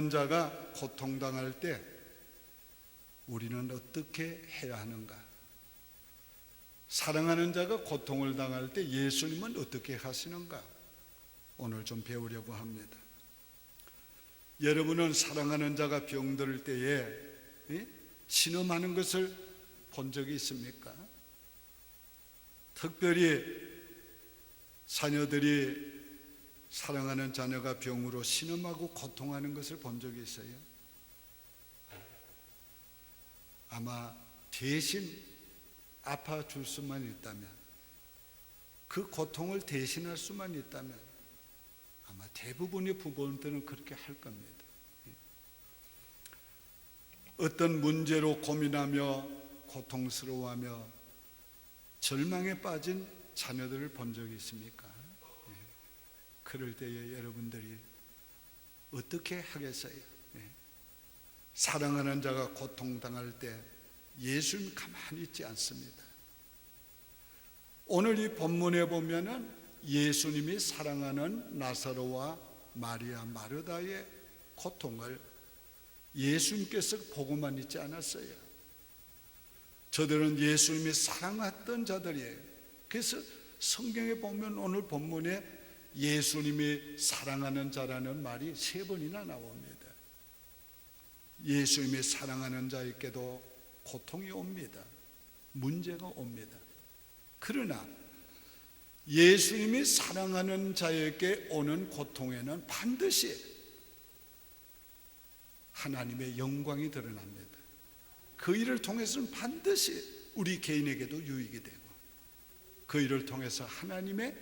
사랑하는 자가 고통당할 때 우리는 어떻게 해야 하는가? 사랑하는 자가 고통을 당할 때 예수님은 어떻게 하시는가? 오늘 좀 배우려고 합니다. 여러분은 사랑하는 자가 병들 때에 신음하는 것을 본 적이 있습니까? 특별히 자녀들이, 사랑하는 자녀가 병으로 신음하고 고통하는 것을 본 적이 있어요? 아마 대신 아파줄 수만 있다면, 그 고통을 대신할 수만 있다면 아마 대부분의 부모들은 그렇게 할 겁니다. 어떤 문제로 고민하며 고통스러워하며 절망에 빠진 자녀들을 본 적이 있습니까? 그럴 때에 여러분들이 어떻게 하겠어요? 사랑하는 자가 고통당할 때 예수님 가만히 있지 않습니다. 오늘 이 본문에 보면은 예수님이 사랑하는 나사로와 마리아 마르다의 고통을 예수님께서 보고만 있지 않았어요. 저들은 예수님이 사랑했던 자들이에요. 그래서 성경에 보면 오늘 본문에 예수님이 사랑하는 자라는 말이 3번이나 나옵니다. 예수님이 사랑하는 자에게도 고통이 옵니다. 문제가 옵니다. 그러나 예수님이 사랑하는 자에게 오는 고통에는 반드시 하나님의 영광이 드러납니다. 그 일을 통해서는 반드시 우리 개인에게도 유익이 되고, 그 일을 통해서 하나님의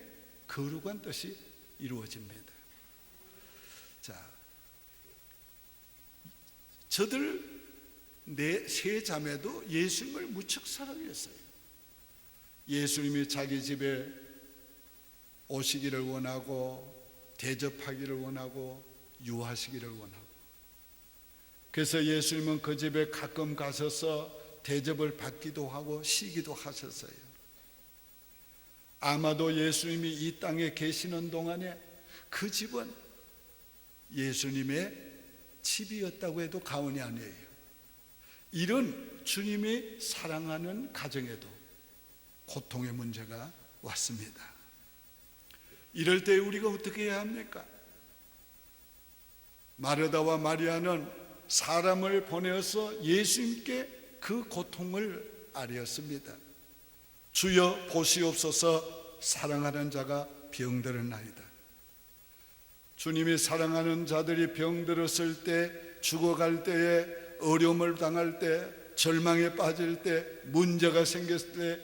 거룩한 뜻이 이루어집니다. 자, 저들 세 자매도 예수님을 무척 사랑했어요. 예수님이 자기 집에 오시기를 원하고 대접하기를 원하고 유하시기를 원하고, 그래서 예수님은 그 집에 가끔 가셔서 대접을 받기도 하고 쉬기도 하셨어요. 아마도 예수님이 이 땅에 계시는 동안에 그 집은 예수님의 집이었다고 해도 과언이 아니에요. 이런 주님이 사랑하는 가정에도 고통의 문제가 왔습니다. 이럴 때 우리가 어떻게 해야 합니까? 마르다와 마리아는 사람을 보내어서 예수님께 그 고통을 아뢰었습니다. 주여 보시옵소서, 사랑하는 자가 병들었나이다. 주님이 사랑하는 자들이 병들었을 때, 죽어갈 때에, 어려움을 당할 때, 절망에 빠질 때, 문제가 생겼을 때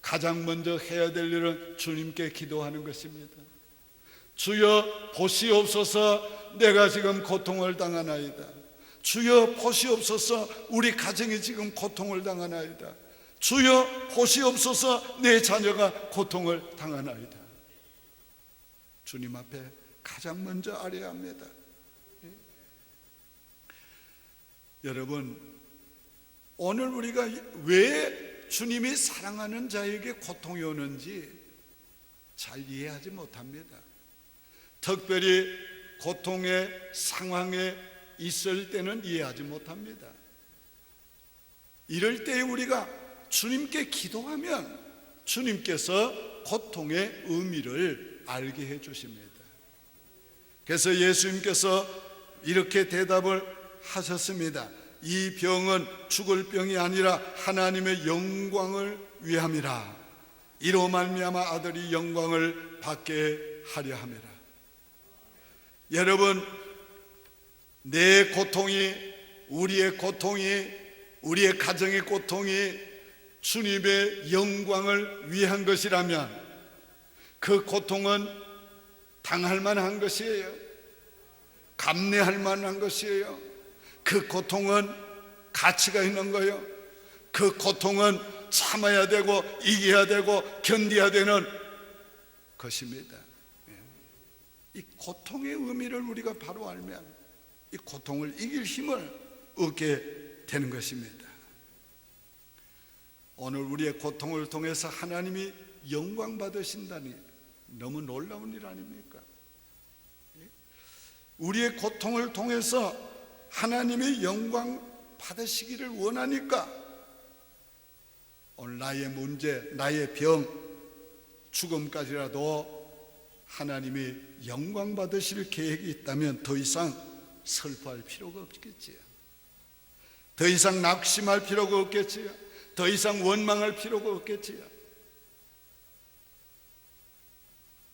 가장 먼저 해야 될 일은 주님께 기도하는 것입니다. 주여 보시옵소서, 내가 지금 고통을 당하나이다. 주여 보시옵소서, 우리 가정이 지금 고통을 당하나이다. 주여 보시옵소서, 내 자녀가 고통을 당하나이다. 주님 앞에 가장 먼저 아뢰야 합니다. 여러분, 오늘 우리가 왜 주님이 사랑하는 자에게 고통이 오는지 잘 이해하지 못합니다. 특별히 고통의 상황에 있을 때는 이해하지 못합니다. 이럴 때 우리가 주님께 기도하면 주님께서 고통의 의미를 알게 해 주십니다. 그래서 예수님께서 이렇게 대답을 하셨습니다. 이 병은 죽을 병이 아니라 하나님의 영광을 위함이라. 이로 말미암아 아들이 영광을 받게 하려 함이라. 여러분, 내 고통이, 우리의 고통이, 우리의 가정의 고통이 주님의 영광을 위한 것이라면 그 고통은 당할 만한 것이에요. 감내할 만한 것이에요. 그 고통은 가치가 있는 거예요. 그 고통은 참아야 되고 이겨야 되고 견뎌야 되는 것입니다. 이 고통의 의미를 우리가 바로 알면 이 고통을 이길 힘을 얻게 되는 것입니다. 오늘 우리의 고통을 통해서 하나님이 영광 받으신다니 너무 놀라운 일 아닙니까? 우리의 고통을 통해서 하나님의 영광 받으시기를 원하니까 오늘 나의 문제, 나의 병, 죽음까지라도 하나님이 영광 받으실 계획이 있다면 더 이상 슬퍼할 필요가 없겠지요. 더 이상 낙심할 필요가 없겠지요. 더 이상 원망할 필요가 없겠지요.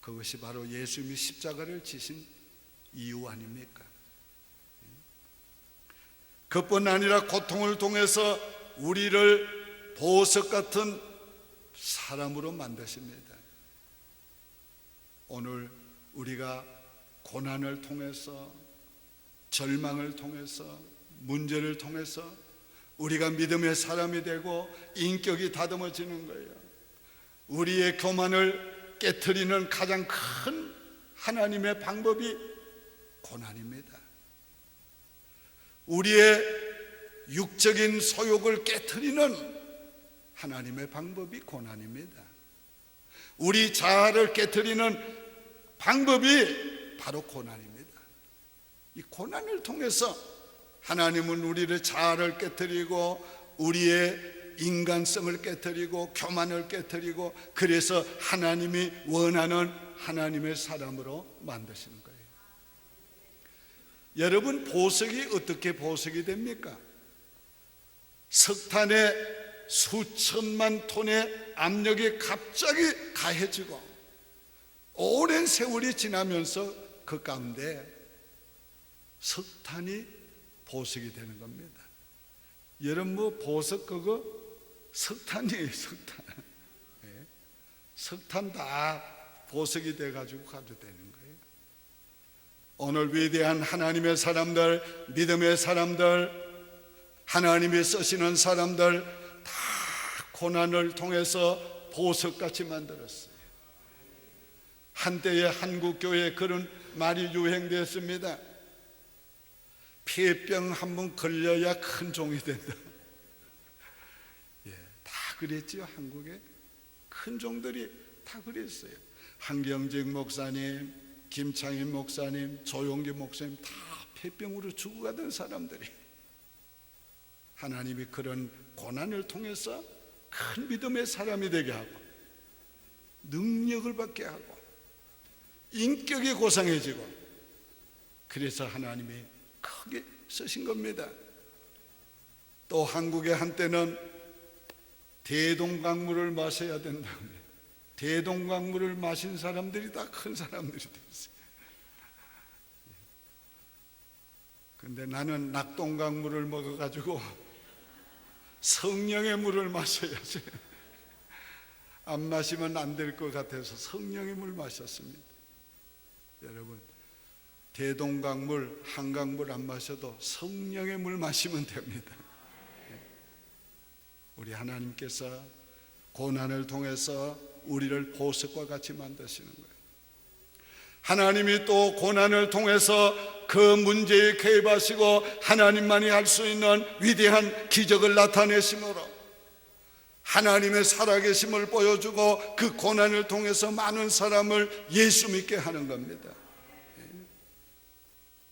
그것이 바로 예수님이 십자가를 지신 이유 아닙니까? 그뿐 아니라 고통을 통해서 우리를 보석 같은 사람으로 만드십니다. 오늘 우리가 고난을 통해서, 절망을 통해서, 문제를 통해서 우리가 믿음의 사람이 되고 인격이 다듬어지는 거예요. 우리의 교만을 깨트리는 가장 큰 하나님의 방법이 고난입니다. 우리의 육적인 소욕을 깨트리는 하나님의 방법이 고난입니다. 우리 자아를 깨트리는 방법이 바로 고난입니다. 이 고난을 통해서 하나님은 우리를 자아를 깨트리고 우리의 인간성을 깨트리고 교만을 깨트리고 그래서 하나님이 원하는 하나님의 사람으로 만드시는 거예요. 여러분, 보석이 어떻게 보석이 됩니까? 석탄의 수천만 톤의 압력이 갑자기 가해지고 오랜 세월이 지나면서 그 가운데 석탄이 보석이 되는 겁니다. 여러분, 뭐 보석 그거 석탄이에요. 석탄. 네. 석탄 다 보석이 돼가지고 가도 되는 거예요. 오늘 위대한 하나님의 사람들, 믿음의 사람들, 하나님이 쓰시는 사람들 다 고난을 통해서 보석같이 만들었어요. 한때의 한국교회에 그런 말이 유행되었습니다. 폐병 한 번 걸려야 큰 종이 된다. 예, 다 그랬지요. 한국에 큰 종들이 다 그랬어요. 한경직 목사님, 김창인 목사님, 조용기 목사님 다 폐병으로 죽어가던 사람들이 하나님이 그런 고난을 통해서 큰 믿음의 사람이 되게 하고 능력을 받게 하고 인격이 고상해지고 그래서 하나님이 크게 쓰신 겁니다. 또 한국의 한때는 대동강물을 마셔야 된다고 해요. 대동강물을 마신 사람들이 다 큰 사람들이 됐어요. 근데 나는 낙동강물을 먹어가지고 성령의 물을 마셔야지 안 마시면 안 될 것 같아서 성령의 물 마셨습니다. 여러분, 대동강물, 한강물 안 마셔도 성령의 물 마시면 됩니다. 우리 하나님께서 고난을 통해서 우리를 보석과 같이 만드시는 거예요. 하나님이 또 고난을 통해서 그 문제에 개입하시고 하나님만이 할 수 있는 위대한 기적을 나타내심으로 하나님의 살아계심을 보여주고 그 고난을 통해서 많은 사람을 예수 믿게 하는 겁니다.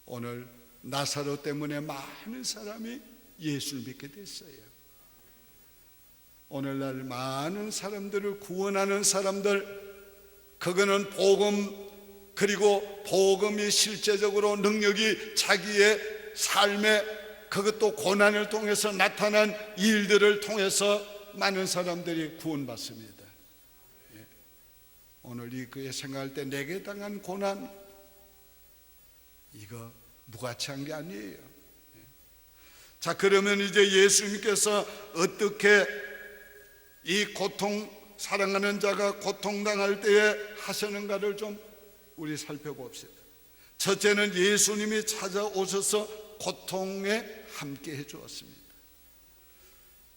오늘 나사로 때문에 많은 사람이 예수를 믿게 됐어요. 오늘날 많은 사람들을 구원하는 사람들, 그거는 복음, 그리고 복음이 실제적으로 능력이 자기의 삶에 그것도 고난을 통해서 나타난 일들을 통해서 많은 사람들이 구원받습니다. 오늘 이 교회 생활할 때 내게 당한 고난, 이거 무가치한 게 아니에요. 자, 그러면 이제 예수님께서 어떻게 이 고통, 사랑하는 자가 고통당할 때에 하시는가를 좀 우리 살펴봅시다. 첫째는 예수님이 찾아오셔서 고통에 함께 해주었습니다.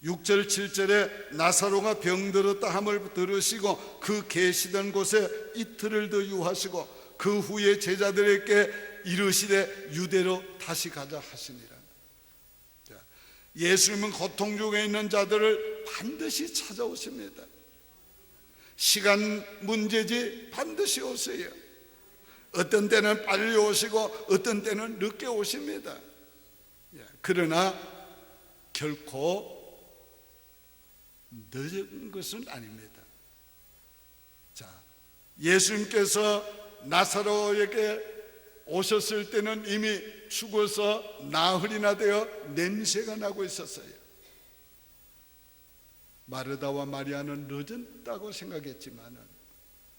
6절 7절에 나사로가 병들었다 함을 들으시고 그 계시던 곳에 이틀을 더 유하시고 그 후에 제자들에게 이르시되 유대로 다시 가자 하시니라. 예수님은 고통 중에 있는 자들을 반드시 찾아오십니다. 시간 문제지 반드시 오세요. 어떤 때는 빨리 오시고 어떤 때는 늦게 오십니다. 그러나 결코 늦은 것은 아닙니다. 자, 예수님께서 나사로에게 오셨을 때는 이미 죽어서 나흘이나 되어 냄새가 나고 있었어요. 마르다와 마리아는 늦었다고 생각했지만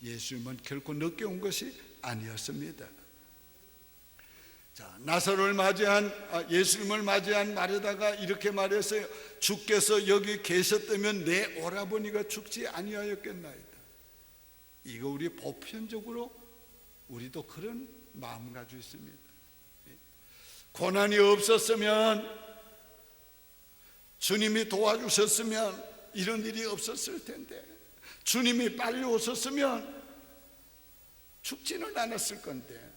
예수님은 결코 늦게 온 것이 아니었습니다. 자, 나사로를 맞이한 예수님을 맞이한 마르다가 이렇게 말했어요. 주께서 여기 계셨다면 내 오라버니가 죽지 아니하였겠나이다. 이거 우리 보편적으로 우리도 그런 마음 가지고 있습니다. 고난이 없었으면, 주님이 도와주셨으면 이런 일이 없었을 텐데, 주님이 빨리 오셨으면 죽지는 않았을 건데,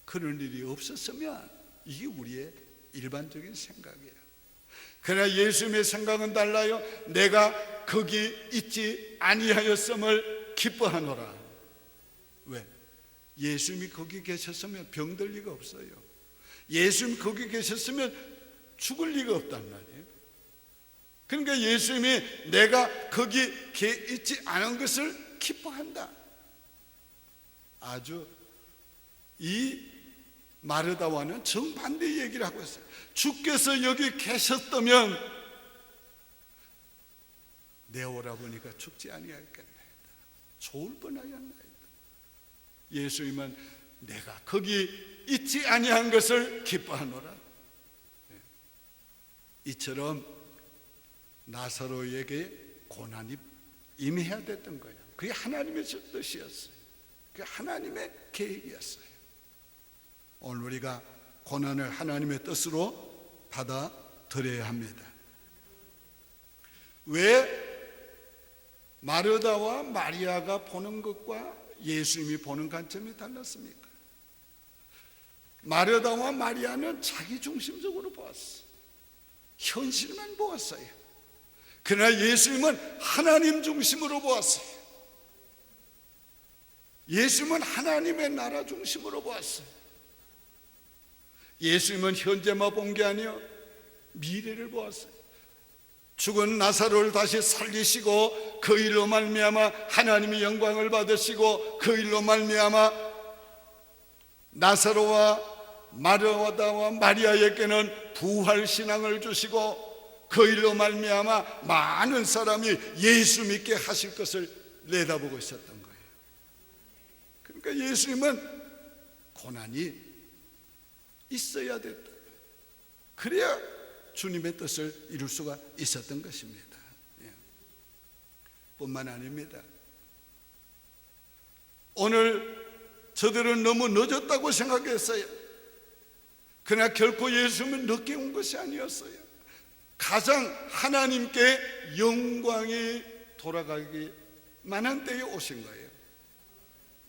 그런 일이 없었으면 이게 우리의 일반적인 생각이에요. 그러나 예수님의 생각은 달라요. 내가 거기 있지 아니하였음을 기뻐하노라. 왜? 예수님이 거기 계셨으면 병들 리가 없어요. 예수님 거기 계셨으면 죽을 리가 없단 말이에요. 그러니까 예수님이 내가 거기 있지 않은 것을 기뻐한다. 아주 이 마르다와는 정반대의 얘기를 하고 있어요. 주께서 여기 계셨다면 내 오라버니가 죽지 아니하였겠나이다. 좋을 뻔하였나이다. 예수님은 내가 거기 있지 아니한 것을 기뻐하노라. 이처럼 나사로에게 고난이 임해야 됐던 거예요. 그게 하나님의 뜻이었어요. 그게 하나님의 계획이었어요. 오늘 우리가 고난을 하나님의 뜻으로 받아들여야 합니다. 왜 마르다와 마리아가 보는 것과 예수님이 보는 관점이 달랐습니까? 마르다와 마리아는 자기 중심적으로 보았어요. 현실만 보았어요. 그러나 예수님은 하나님 중심으로 보았어요. 예수님은 하나님의 나라 중심으로 보았어요. 예수님은 현재만 본 게 아니요 미래를 보았어요. 죽은 나사로를 다시 살리시고 그 일로 말미암아 하나님의 영광을 받으시고 그 일로 말미암아 나사로와 마르다와 마리아에게는 부활 신앙을 주시고 그 일로 말미암아 많은 사람이 예수 믿게 하실 것을 내다보고 있었던 거예요. 그러니까 예수님은 고난이 있어야 됐다. 그래야 주님의 뜻을 이룰 수가 있었던 것입니다. 뿐만 아닙니다. 오늘 저들은 너무 늦었다고 생각했어요. 그러나 결코 예수님은 늦게 온 것이 아니었어요. 가장 하나님께 영광이 돌아가기 만한 때에 오신 거예요.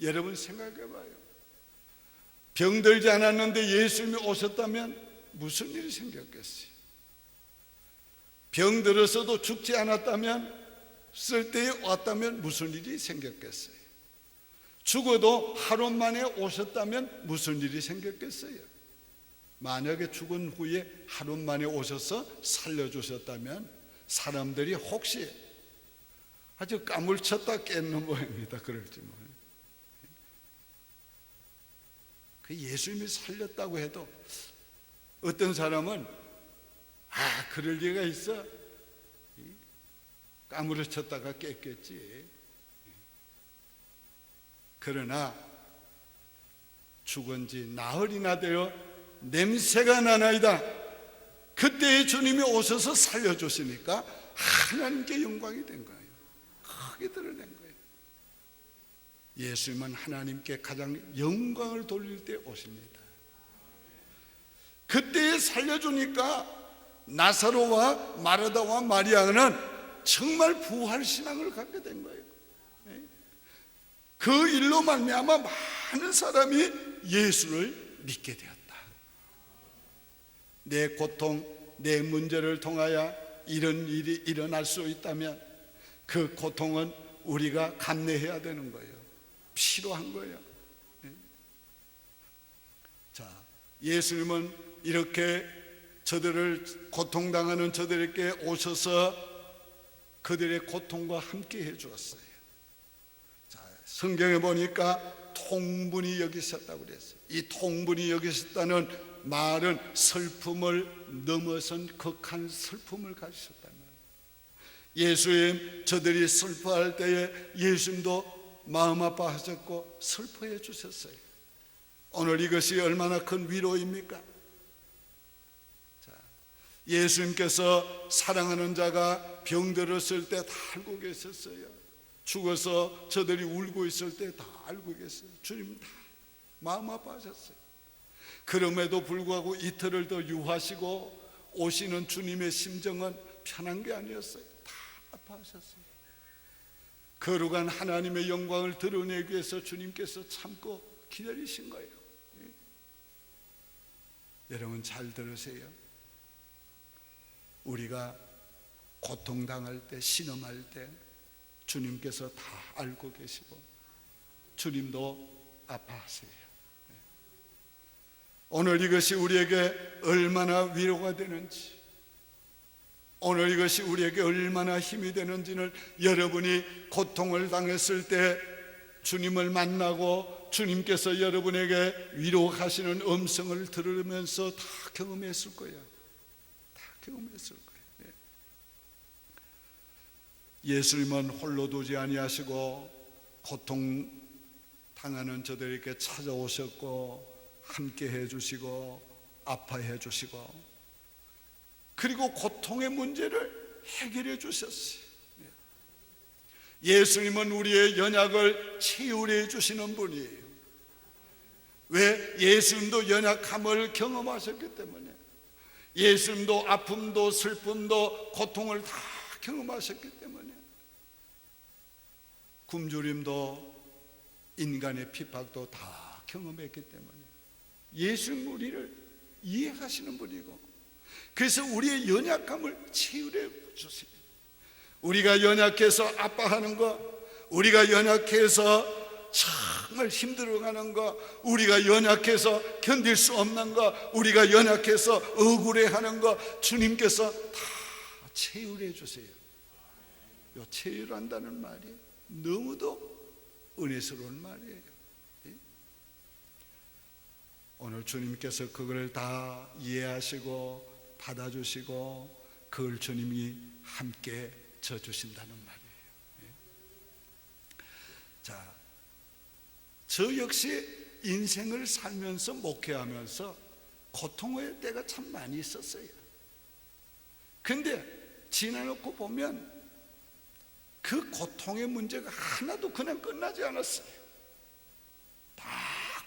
여러분 생각해 봐요. 병들지 않았는데 예수님이 오셨다면 무슨 일이 생겼겠어요? 병들어서도 죽지 않았다면, 쓸 때에 왔다면 무슨 일이 생겼겠어요? 죽어도 하루 만에 오셨다면 무슨 일이 생겼겠어요? 만약에 죽은 후에 하루 만에 오셔서 살려주셨다면 사람들이 혹시 아주 까물쳤다 깼는 모양입니다. 그럴지 모르겠어요. 그 예수님이 살렸다고 해도 어떤 사람은 그럴 리가 있어? 까무러쳤다가 깼겠지. 그러나 죽은 지 나흘이나 되어 냄새가 나나이다. 그때에 주님이 오셔서 살려주시니까 하나님께 영광이 된 거예요. 크게 드러낸 거예요. 예수님은 하나님께 가장 영광을 돌릴 때 오십니다. 그때에 살려주니까 나사로와 마르다와 마리아는 정말 부활 신앙을 갖게 된 거예요. 그 일로 말미암아 많은 사람이 예수를 믿게 되었다. 내 고통, 내 문제를 통하여 이런 일이 일어날 수 있다면 그 고통은 우리가 감내해야 되는 거예요. 필요한 거예요. 자, 예수님은 이렇게 저들을 고통당하는 저들에게 오셔서 그들의 고통과 함께 해 주었어요. 자, 성경에 보니까 통분히 여기셨다고 그랬어요. 이 통분히 여기셨다는 말은 슬픔을 넘어선 극한 슬픔을 가지셨단 말이에요. 예수님, 저들이 슬퍼할 때에 예수님도 마음 아파하셨고 슬퍼해 주셨어요. 오늘 이것이 얼마나 큰 위로입니까? 자, 예수님께서 사랑하는 자가 병들었을 때 다 알고 계셨어요. 죽어서 저들이 울고 있을 때 다 알고 계셨어요. 주님 다 마음 아파하셨어요. 그럼에도 불구하고 이틀을 더 유하시고 오시는 주님의 심정은 편한 게 아니었어요. 다 아파하셨어요. 거룩한 하나님의 영광을 드러내기 위해서 주님께서 참고 기다리신 거예요. 여러분 잘 들으세요. 우리가 고통당할 때, 신음할 때 주님께서 다 알고 계시고 주님도 아파하세요. 오늘 이것이 우리에게 얼마나 위로가 되는지, 오늘 이것이 우리에게 얼마나 힘이 되는지는 여러분이 고통을 당했을 때 주님을 만나고 주님께서 여러분에게 위로하시는 음성을 들으면서 다 경험했을 거예요. 다 경험했을 거예요. 예수님은 홀로 두지 아니하시고 고통 당하는 저들에게 찾아오셨고 함께 해주시고 아파해 주시고 그리고 고통의 문제를 해결해 주셨어요. 예수님은 우리의 연약을 치유해 주시는 분이에요. 왜? 예수님도 연약함을 경험하셨기 때문에, 예수님도 아픔도 슬픔도 고통을 다 경험하셨기 때문에, 굶주림도 인간의 핍박도 다 경험했기 때문에 예수님 우리를 이해하시는 분이고, 그래서 우리의 연약함을 치유해 주세요. 우리가 연약해서 아파하는 거, 우리가 연약해서 정말 힘들어가는 거, 우리가 연약해서 견딜 수 없는 거, 우리가 연약해서 억울해하는 거 주님께서 다 치유해 주세요. 요 치유한다는 말이 너무도 은혜스러운 말이에요. 오늘 주님께서 그걸 다 이해하시고 받아주시고 그걸 주님이 함께 져주신다는 말이에요. 자, 저 역시 인생을 살면서 목회하면서 고통의 때가 참 많이 있었어요. 근데 지나놓고 보면 그 고통의 문제가 하나도 그냥 끝나지 않았어요. 다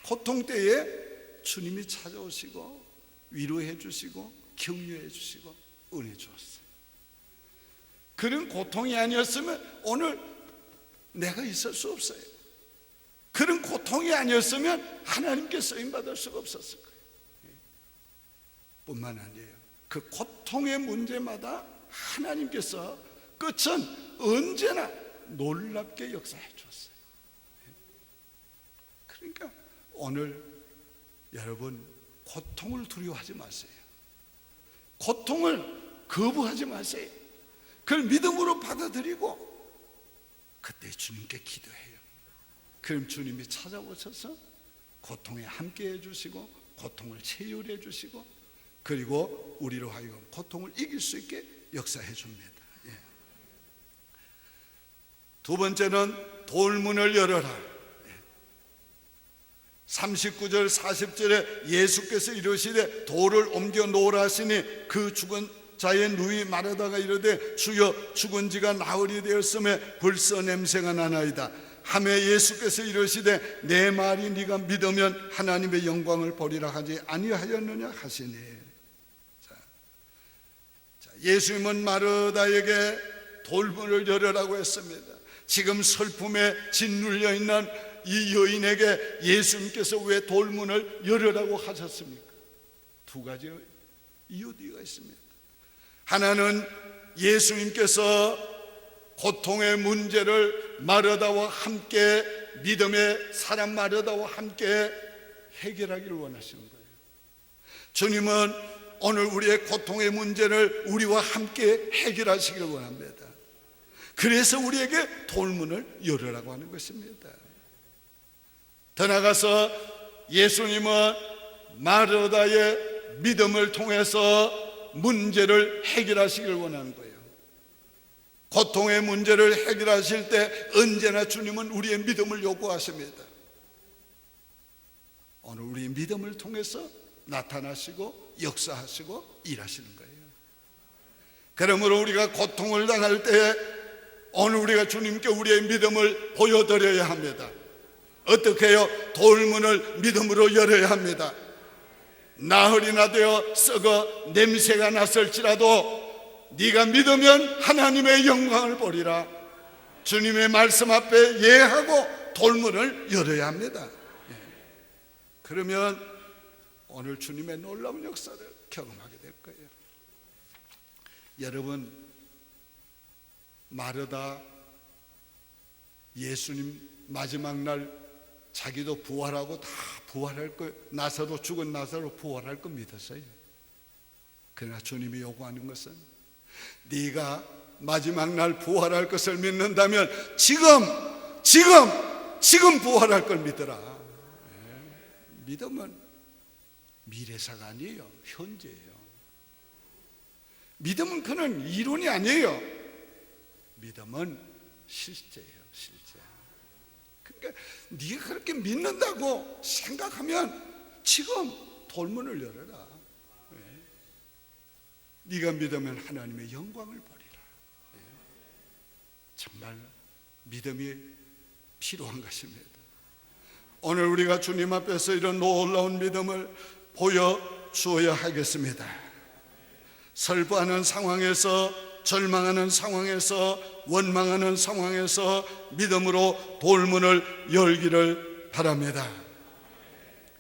고통 때에 주님이 찾아오시고 위로해 주시고 격려해 주시고 은혜 주었어요. 그런 고통이 아니었으면 오늘 내가 있을 수 없어요. 그런 고통이 아니었으면 하나님께 쓰임받을 수가 없었을 거예요. 뿐만 아니에요, 그 고통의 문제마다 하나님께서 끝은 언제나 놀랍게 역사해 주었어요. 그러니까 오늘 여러분 고통을 두려워하지 마세요. 고통을 거부하지 마세요. 그걸 믿음으로 받아들이고 그때 주님께 기도해요. 그럼 주님이 찾아오셔서 고통에 함께 해주시고 고통을 치유해 주시고 그리고 우리로 하여금 고통을 이길 수 있게 역사해 줍니다. 두 번째는 돌문을 열어라. 39절 40절에 예수께서 이르시되 돌을 옮겨 놓으라 하시니 그 죽은 자의 누이 마르다가 이르되 주여 죽은 지가 나흘이 되었음에 벌써 냄새가 나나이다 하매 예수께서 이르시되 내 말이 네가 믿으면 하나님의 영광을 보리라 하지 아니하였느냐 하시니. 자, 예수님은 마르다에게 돌문을 열으라고 했습니다. 지금 슬픔에 짓눌려 있는 이 여인에게 예수님께서 왜 돌문을 열으라고 하셨습니까? 두 가지 이유가 있습니다. 하나는 예수님께서 고통의 문제를 마르다와 함께 믿음의 사람 마르다와 함께 해결하기를 원하시는 거예요. 주님은 오늘 우리의 고통의 문제를 우리와 함께 해결하시기를 원합니다. 그래서 우리에게 돌문을 열으라고 하는 것입니다. 더 나아가서 예수님은 마르다의 믿음을 통해서 문제를 해결하시기를 원하는 거예요. 고통의 문제를 해결하실 때 언제나 주님은 우리의 믿음을 요구하십니다. 오늘 우리의 믿음을 통해서 나타나시고 역사하시고 일하시는 거예요. 그러므로 우리가 고통을 당할 때 오늘 우리가 주님께 우리의 믿음을 보여드려야 합니다. 어떻게 해요? 돌문을 믿음으로 열어야 합니다. 나흘이나 되어 썩어 냄새가 났을지라도 네가 믿으면 하나님의 영광을 보리라. 주님의 말씀 앞에 예하고 돌문을 열어야 합니다. 그러면 오늘 주님의 놀라운 역사를 경험하게 될 거예요. 여러분, 마르다 예수님 마지막 날 자기도 부활하고 다 부활할 거, 나사로 죽은 나사로 부활할 거 믿었어요. 그러나 주님이 요구하는 것은 네가 마지막 날 부활할 것을 믿는다면 지금 부활할 걸 믿어라. 믿음은 미래사가 아니에요. 현재예요. 믿음은 그는 이론이 아니에요. 믿음은 실제예요. 실제. 그러니까 네가 그렇게 믿는다고 생각하면 지금 돌문을 열어라. 네가 믿으면 하나님의 영광을 보리라. 정말 믿음이 필요한 것입니다. 오늘 우리가 주님 앞에서 이런 놀라운 믿음을 보여주어야 하겠습니다. 슬퍼하는 상황에서, 절망하는 상황에서, 원망하는 상황에서 믿음으로 돌문을 열기를 바랍니다.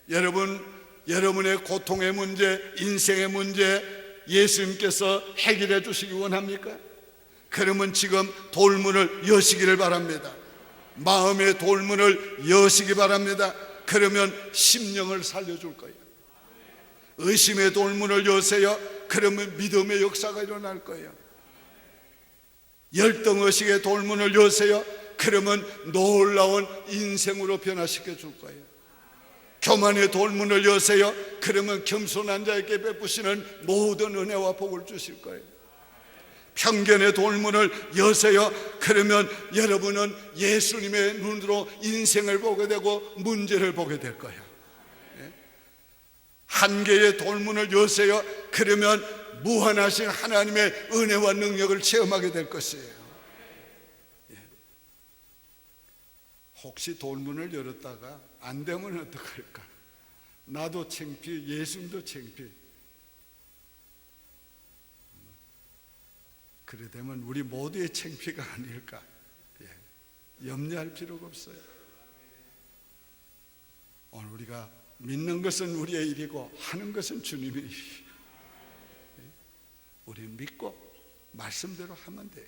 여러분, 여러분의 고통의 문제, 인생의 문제 예수님께서 해결해 주시기 원합니까? 그러면 지금 돌문을 여시기를 바랍니다. 마음의 돌문을 여시기 바랍니다. 그러면 심령을 살려줄 거예요. 의심의 돌문을 여세요. 그러면 믿음의 역사가 일어날 거예요. 열등의식의 돌문을 여세요. 그러면 놀라운 인생으로 변화시켜 줄 거예요. 교만의 돌문을 여세요. 그러면 겸손한 자에게 베푸시는 모든 은혜와 복을 주실 거예요. 편견의 돌문을 여세요. 그러면 여러분은 예수님의 눈으로 인생을 보게 되고 문제를 보게 될 거예요. 한계의 돌문을 여세요. 그러면 무한하신 하나님의 은혜와 능력을 체험하게 될 것이에요. 혹시 돌문을 열었다가 안 되면 어떡할까? 나도 창피해, 예수님도 창피해. 그래 되면 우리 모두의 창피가 아닐까? 염려할 필요가 없어요. 오늘 우리가 믿는 것은 우리의 일이고 하는 것은 주님의 일이에요. 우리는 믿고 말씀대로 하면 돼요.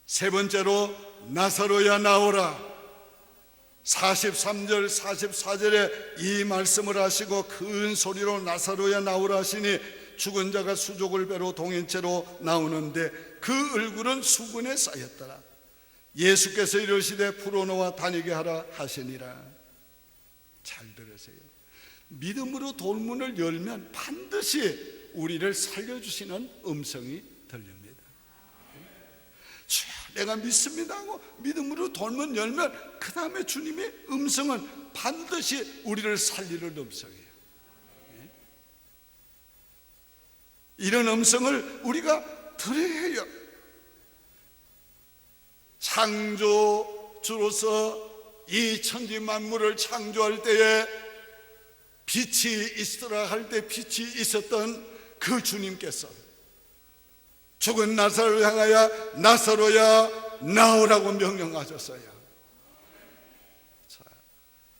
세 번째로 나사로야 나오라. 43절 44절에 이 말씀을 하시고 큰 소리로 나사로야 나오라 하시니 죽은 자가 수족을 배로 동행체로 나오는데 그 얼굴은 수군에 쌓였더라. 예수께서 이르시되 풀어놓아 다니게 하라 하시니라. 잘 들으세요. 믿음으로 돌문을 열면 반드시 우리를 살려주시는 음성이 들립니다. 내가 믿습니다 하고 믿음으로 돌문 열면 그 다음에 주님의 음성은 반드시 우리를 살리는 음성이에요. 이런 음성을 우리가 들어야 해요. 창조주로서 이 천지 만물을 창조할 때에 빛이 있으라 할 때 빛이 있었던 그 주님께서 죽은 나사로를 향하여 나사로야 나오라고 명령하셨어요.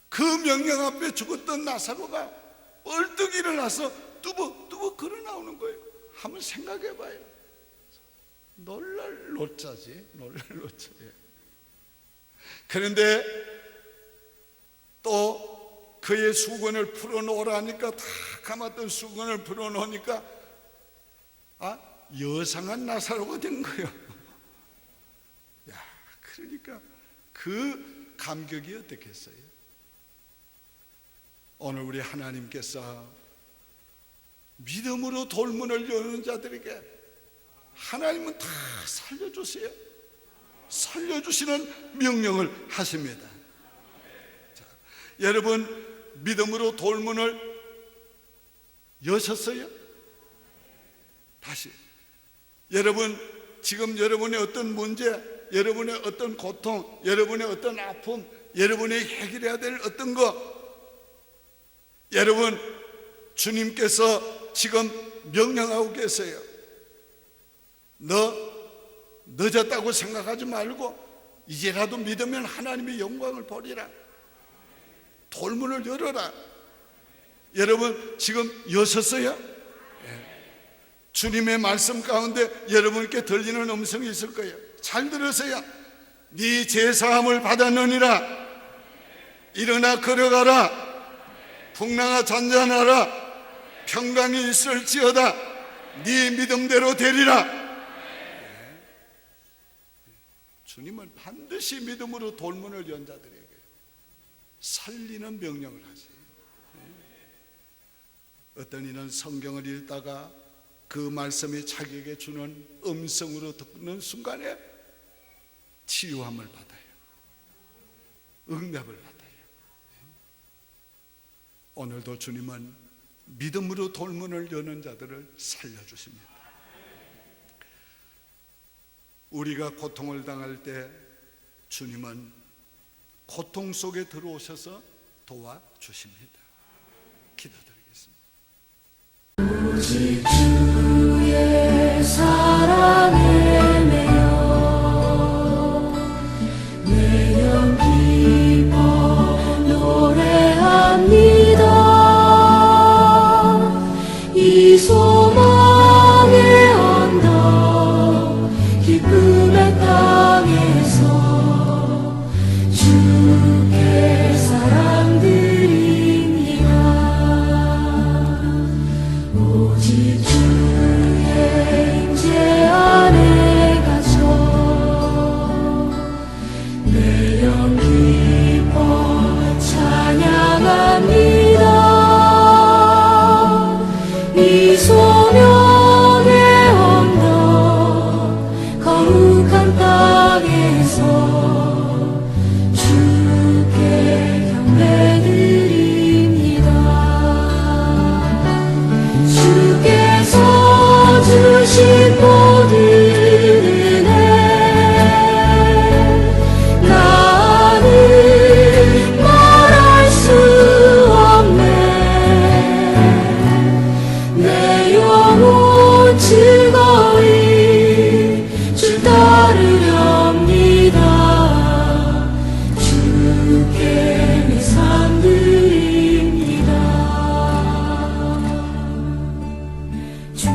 그 명령 앞에 죽었던 나사로가 벌떡 일어나서 뚜벅뚜벅 걸어 나오는 거예요. 한번 생각해 봐요. 놀랄 노자지, 놀랄 노자예요. 그런데 또 그의 수건을 풀어놓으라니까, 다 감았던 수건을 풀어놓으니까 여상한 나사로가 된 거예요. 야, 그러니까 그 감격이 어떻겠어요? 오늘 우리 하나님께서 믿음으로 돌문을 여는 자들에게 하나님은 다 살려주세요. 살려주시는 명령을 하십니다. 자, 여러분 믿음으로 돌문을 여셨어요? 다시, 여러분 지금 여러분의 어떤 문제, 여러분의 어떤 고통, 여러분의 어떤 아픔, 여러분이 해결해야 될 어떤 것, 여러분 주님께서 지금 명령하고 계세요. 너 늦었다고 생각하지 말고 이제라도 믿으면 하나님의 영광을 보리라. 돌문을 열어라. 여러분 지금 여셨어요? 주님의 말씀 가운데 여러분께 들리는 음성이 있을 거예요. 잘 들으세요. 네 죄사함을 받았느니라. 일어나 걸어가라. 풍랑아 잔잔하라. 평강이 있을지어다. 네 믿음대로 되리라. 주님은 반드시 믿음으로 돌문을 연 자들에게 살리는 명령을 하지. 어떤 이는 성경을 읽다가 그 말씀이 자기에게 주는 음성으로 듣는 순간에 치유함을 받아요. 응답을 받아요. 오늘도 주님은 믿음으로 돌문을 여는 자들을 살려주십니다. 우리가 고통을 당할 때 주님은 고통 속에 들어오셔서 도와주십니다. 기도드리겠습니다. 오직 주의 사랑에 매여 내 영 기뻐 노래합니다. 이 소망의 언덕 기쁨의 땅에서 주께 사랑 드립니다. 오직 주의 임재 안에 갇혀 내 영 기뻐 찬양합니다. 이 소명의 언덕 거룩한 땅에서 주께 경배드립니다. 주께서 주신 모든 은혜 나는 말할 수 없네. 내 영혼 즐거이 주 따르렵니다. 주께 내 삶 드립니다. 주